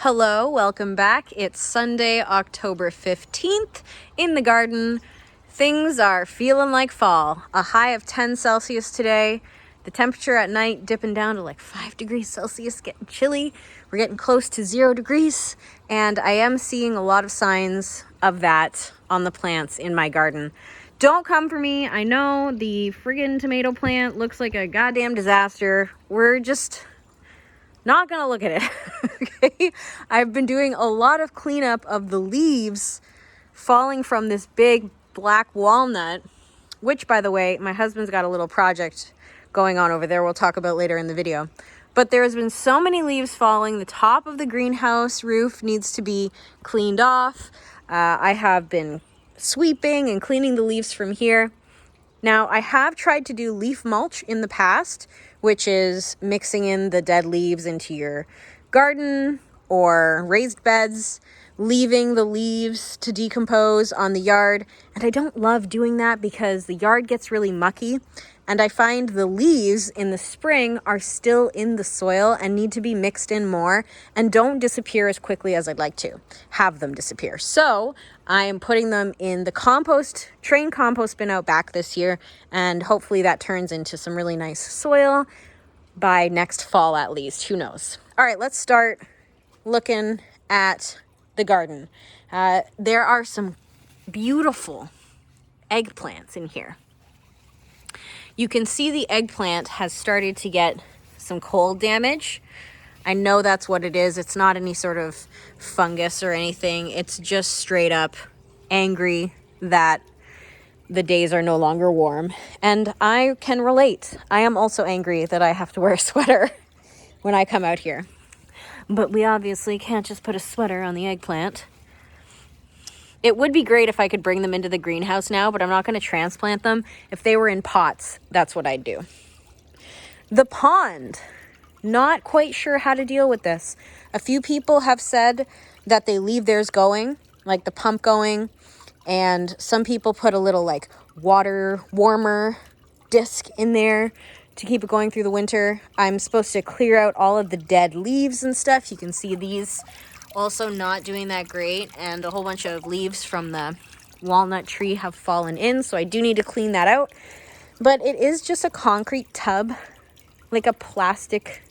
Hello, welcome back. It's Sunday, October 15th in the garden. Things are feeling like fall. A high of 10 Celsius today. The temperature at night dipping down to like 5 degrees Celsius, getting chilly. We're getting close to 0 degrees, and I am seeing a lot of signs of that on the plants in my garden. Don't come for me. I know the friggin' tomato plant looks like a goddamn disaster. We're just not gonna look at it. Okay, I've been doing a lot of cleanup of the leaves falling from this big black walnut, which, by the way, my husband's got a little project going on over there we'll talk about later in the video. But there's been so many leaves falling. The top of the greenhouse roof needs to be cleaned off. I have been sweeping and cleaning the leaves from here. Now, I have tried to do leaf mulch in the past, which is mixing in the dead leaves into your garden or raised beds, leaving the leaves to decompose on the yard. And I don't love doing that because the yard gets really mucky. And I find the leaves in the spring are still in the soil and need to be mixed in more and don't disappear as quickly as I'd like to have them disappear. So I am putting them in the compost, train compost bin out back this year, and hopefully that turns into some really nice soil by next fall at least. Who knows? All right, let's start looking at the garden. There are some beautiful eggplants in here. You can see the eggplant has started to get some cold damage. I know that's what it is. It's not any sort of fungus or anything. It's just straight up angry that the days are no longer warm. And I can relate. I am also angry that I have to wear a sweater when I come out here. But we obviously can't just put a sweater on the eggplant. It would be great if I could bring them into the greenhouse now, but I'm not going to transplant them. If they were in pots, that's what I'd do. The pond. Not quite sure how to deal with this. A few people have said that they leave theirs going, like the pump going, and some people put a little like water warmer disc in there to keep it going through the winter. I'm supposed to clear out all of the dead leaves and stuff. You can see these also not doing that great, and a whole bunch of leaves from the walnut tree have fallen in, so I do need to clean that out. But it is just a concrete tub, like a plastic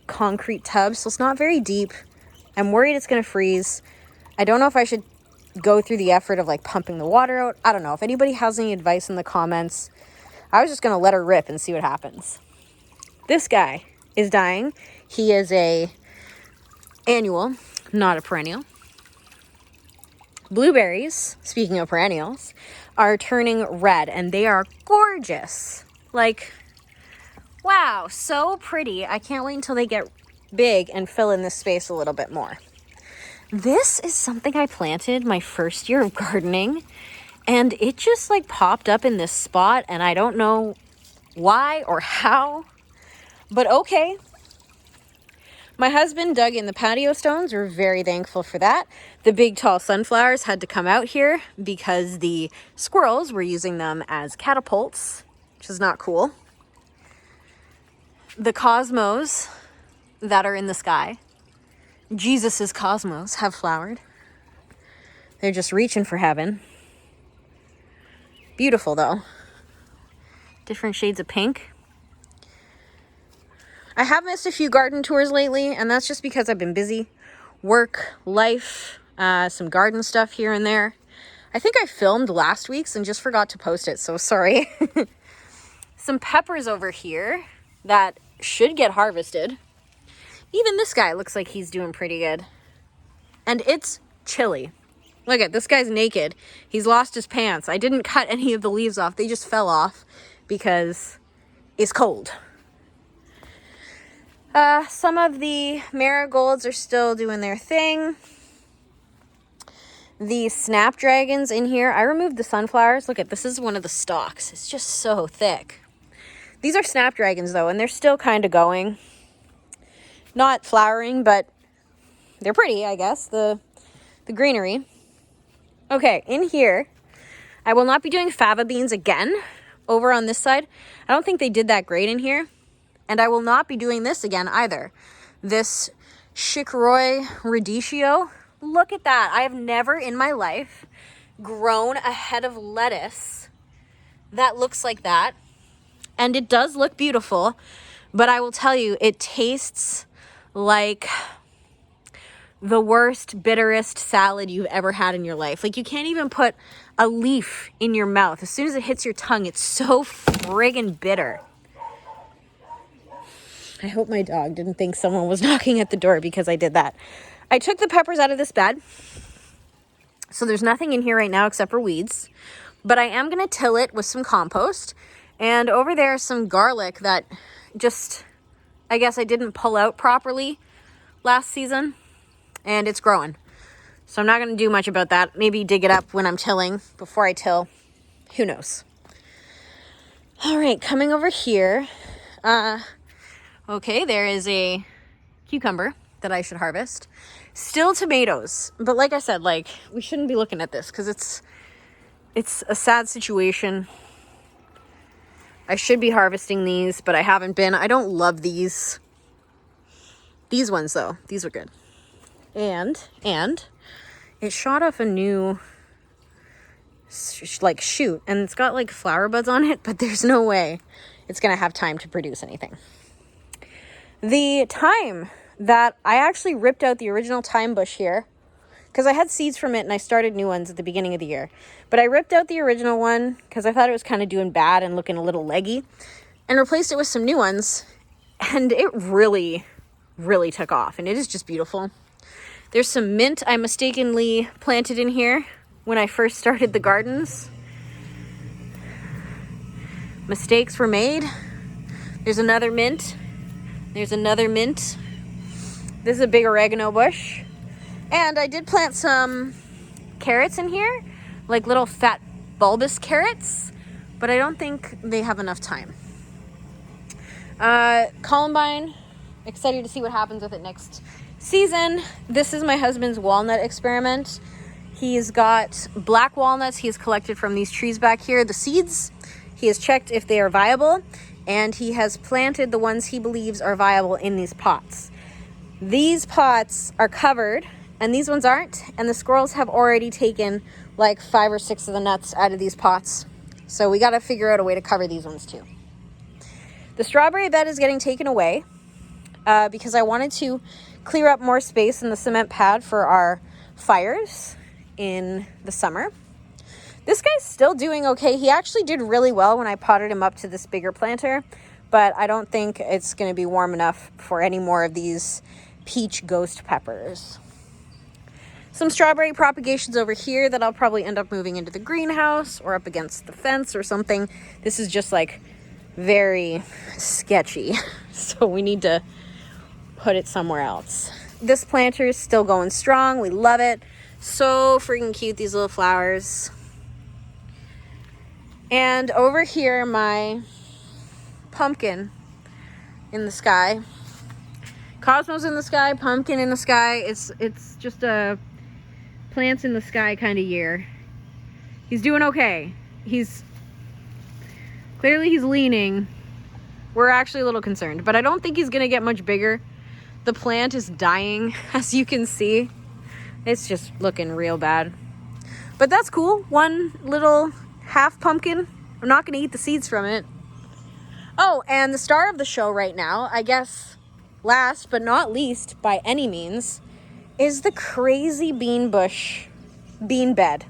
concrete tub, so it's not very deep. I'm worried it's gonna freeze. I don't know if I should go through the effort of like pumping the water out. I don't know. If anybody has any advice in the comments, I was just gonna let her rip and see what happens. This guy is dying. He is a annual, not a perennial. Blueberries, speaking of perennials, are turning red and they are gorgeous. Like, wow, so pretty. I can't wait until they get big and fill in this space a little bit more. This is something I planted my first year of gardening, and it just like popped up in this spot, and I don't know why or how, but okay. My husband dug in the patio stones. We're very thankful for that. The big tall sunflowers had to come out here because the squirrels were using them as catapults, which is not cool. The cosmos that are in the sky, Jesus's cosmos, have flowered. They're just reaching for heaven. Beautiful though. Different shades of pink. I have missed a few garden tours lately, and that's just because I've been busy. Work, life, some garden stuff here and there. I think I filmed last week's and just forgot to post it, so sorry. Some peppers over here that should get harvested. Even this guy looks like he's doing pretty good. And it's chilly. Look at this guy's naked. He's lost his pants. I didn't cut any of the leaves off. They just fell off because it's cold. Some of the marigolds are still doing their thing. The snapdragons in here, I removed the sunflowers. Look at this, is one of the stalks. It's just so thick. These are snapdragons though, and they're still kind of going. Not flowering, but they're pretty, I guess, the greenery. Okay, in here, I will not be doing fava beans again over on this side. I don't think they did that great in here. And I will not be doing this again either. This Chicoroi radicchio. Look at that. I have never in my life grown a head of lettuce that looks like that. And it does look beautiful, but I will tell you, it tastes like the worst, bitterest salad you've ever had in your life. Like, you can't even put a leaf in your mouth. As soon as it hits your tongue, it's so friggin' bitter. I hope my dog didn't think someone was knocking at the door because I did that. I took the peppers out of this bed, so there's nothing in here right now except for weeds. But I am going to till it with some compost. And over there is some garlic that just, I guess I didn't pull out properly last season. And it's growing. So I'm not going to do much about that. Maybe dig it up when I'm tilling before I till. Who knows? All right, coming over here. Okay, there is a cucumber that I should harvest. Still tomatoes. But like I said, like, we shouldn't be looking at this because it's a sad situation. I should be harvesting these, but I haven't been. I don't love these. These ones, though. These are good. And it shot off a new, like, shoot. And it's got, like, flower buds on it, but there's no way it's going to have time to produce anything. The thyme that I actually ripped out the original thyme bush here because I had seeds from it and I started new ones at the beginning of the year. But I ripped out the original one because I thought it was kind of doing bad and looking a little leggy and replaced it with some new ones. And it really, really took off. And it is just beautiful. There's some mint I mistakenly planted in here when I first started the gardens. Mistakes were made. There's another mint. There's another mint. This is a big oregano bush. And I did plant some carrots in here, like little fat bulbous carrots, but I don't think they have enough time. Columbine, excited to see what happens with it next season. This is my husband's walnut experiment. He's got black walnuts he has collected from these trees back here, the seeds. He has checked if they are viable, and he has planted the ones he believes are viable in these pots. These pots are covered, and these ones aren't, and the squirrels have already taken like 5 or 6 of the nuts out of these pots. So we got to figure out a way to cover these ones too. The strawberry bed is getting taken away because I wanted to clear up more space in the cement pad for our fires in the summer. This guy's still doing okay. He actually did really well when I potted him up to this bigger planter, but I don't think it's going to be warm enough for any more of these peach ghost peppers. Some strawberry propagations over here that I'll probably end up moving into the greenhouse or up against the fence or something. This is just like very sketchy, so we need to put it somewhere else. This planter is still going strong. We love it. So freaking cute, these little flowers. And over here, my pumpkin in the sky. Cosmos in the sky, pumpkin in the sky. It's just a plants in the sky kind of year. He's doing okay. He's leaning. We're actually a little concerned, but I don't think he's gonna get much bigger. The plant is dying, as you can see. It's just looking real bad. But that's cool. One little half pumpkin. I'm not gonna eat the seeds from it. Oh, and the star of the show right now, I guess last but not least by any means, is the crazy bean bush bean bed.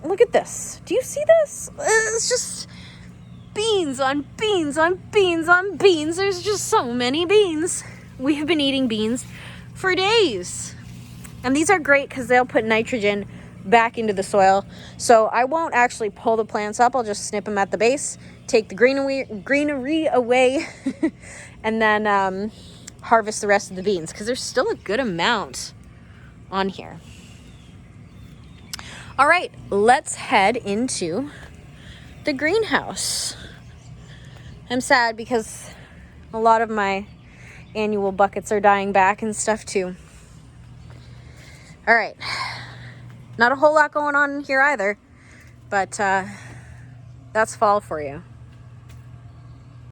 Look at this. Do you see this? It's just beans on beans on beans on beans. There's just so many beans. We have been eating beans for days. And these are great because they'll put nitrogen back into the soil. So I won't actually pull the plants up. I'll just snip them at the base, take the greenery away, and then harvest the rest of the beans because there's still a good amount on here. All right, let's head into the greenhouse. I'm sad because a lot of my annual buckets are dying back and stuff too. All right, not a whole lot going on here either, but that's fall for you.